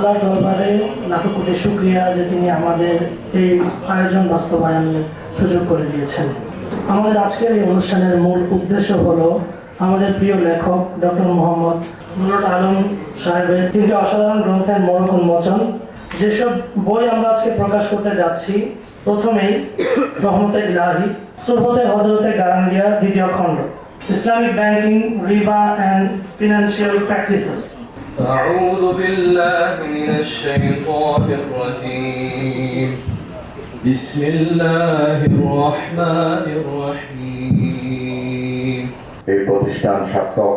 আল্লাহর দরবারে লাখো কোটি শুকরিয়া যে তিনি আমাদের এই আয়োজন বাস্তবায়নের সুযোগ করে দিয়েছেন। আমাদের আজকের এই অনুষ্ঠানের মূল উদ্দেশ্য হলো আমাদের প্রিয় লেখক ডক্টর মোহাম্মদ নুরুল আলম সাহেবের 3টি অসাধারণ গ্রন্থের মোড়ক উন্মোচন। যেসব বই আমরা আজকে প্রকাশ করতে যাচ্ছি, প্রথমেই রহমতে ইলাহি, সুরহতে হজরতে গারাঙ্গিয়া 2য় খণ্ড, Islamic banking, Rewa and financial practices. أعوذ بالله من الشيطان الرجيم بسم الله الرحمن الرحيم এই প্রতিষ্ঠান সার্থক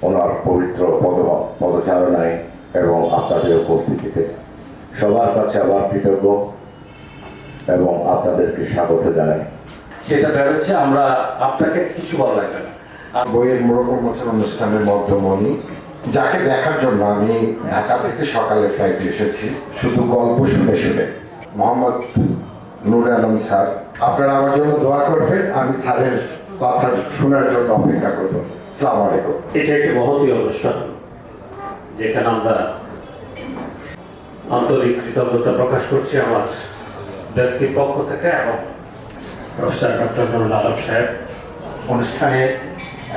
ওনার পবিত্র পদচারণায় এবং আপনাদের উপস্থিতিতে সবার কাছে আবার কৃতজ্ঞ এবং আপনাদেরকে স্বাগত জানাই। সেটা হচ্ছে আমরা আপনাকে কিছু বলা লাগবে না। বইয়ের মোড়ক উন্মোচন অনুষ্ঠানের মধ্যমণি, যাকে দেখার জন্য আমি ঢাকা থেকে সকালে ফ্লাইটে এসেছি শুধু গল্প শুনে শুনে। মোহাম্মদ নুরুল আলম স্যার, আপনারা আমার জন্য দোয়া করবেন, আমি স্যারের কথা শোনার জন্য অপেক্ষা করব। আসসালামু আলাইকুম। এটা একটি মহতী অনুষ্ঠান, যেখানে আমরা আন্তরিক কৃতজ্ঞতা প্রকাশ করছি আমার ব্যক্তির পক্ষ থেকে এবং প্রফেসর ডক্টর নুরুল আলম সাহেব। অনুষ্ঠানে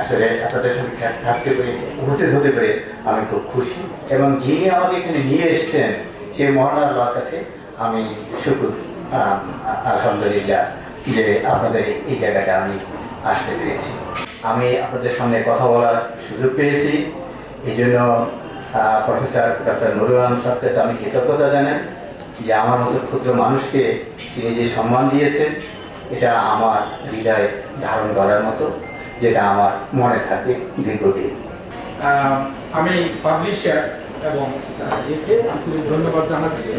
আসলে আপনাদের সঙ্গে থাকতে পেরে, উপস্থিত হতে পেরে আমি খুব খুশি, এবং যিনি আমাকে এখানে নিয়ে এসেছেন সেই মহান আল্লাহর কাছে আমি শুকর, আলহামদুলিল্লাহ, যে আপনাদের এই জায়গাটা আমি আসতে পেরেছি। আমি আপনাদের সঙ্গে কথা বলার সুযোগ পেয়েছি, এই জন্য প্রফেসর ডক্টর নুরুল আলম সাহেবের কাছে আমি কৃতজ্ঞতা জানাই যে আমার মতো ক্ষুদ্র মানুষকে তিনি যে সম্মান দিয়েছেন, এটা আমার হৃদয়ে ধারণ করার মতো, যেটা আমার মনে থাকবে দীর্ঘদিন। আমি পাবলিশার এবং একে ধন্যবাদ জানাচ্ছি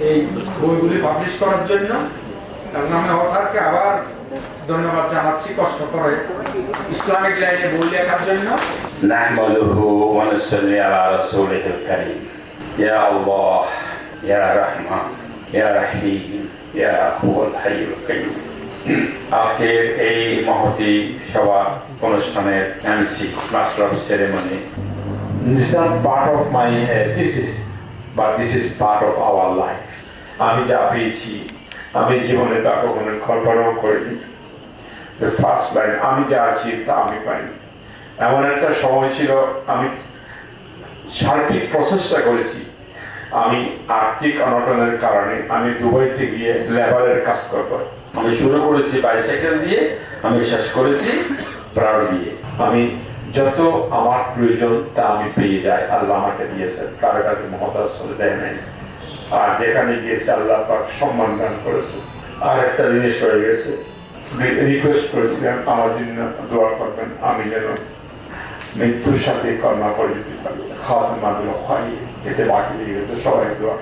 এই বইগুলি পাবলিশ করার জন্য, এবং আমি অথারকে আবার ধন্যবাদ জানাচ্ছি কষ্ট করে ইসলামিক লাইনে বই লেখার জন্য। নাহমাদুহু ওয়া নুসাল্লি আলা রাসূলিহিল কারীম। ইয়া আল্লাহ, ইয়া রাহমান, ইয়া রহিম, ইয়া হুয়াল হাইয়ুল কাইয়্যুম। আজকের এই মহতী সভা অনুষ্ঠানের MC, master of ceremony, this is not part of my thesis, but this is part of our life. আমি যা পেয়েছি, আমি জীবনে তা কখনো কল্পনাও করিনি। দ্য ফার্স্ট লাইন, আমি যা আছি তা আমি পাইনি। এমন একটা সময় ছিল, আমি সার্বিক প্রচেষ্টা করেছি। আমি আর্থিক অনটনের কারণে আমি দুবাইতে গিয়ে লেবারের কাজ করব। আমি শুরু করেছি বাইসাইকেল দিয়ে, আমি শেষ করেছি প্রাউড দিয়ে। আমি যত আমার প্রয়োজন তা আমি পেয়ে যাই, আল্লাহ আমাকে দিয়েছেন, কারো কাছে মহতাজ চলে দেয় নাই। আর যেখানে গিয়েছে আল্লাহ পাক সম্মান দান করেছে। আর একটা জিনিস হয়ে গেছে, রিকোয়েস্ট করেছিলাম আমার জন্য দোয়া করবেন, আমি যেন মৃত্যুর সাথে কর্মা করে দিতে পারি। খাওয়া মাদুল খাই, এতে বাকি দিয়ে গেছে, সবাই দোয়া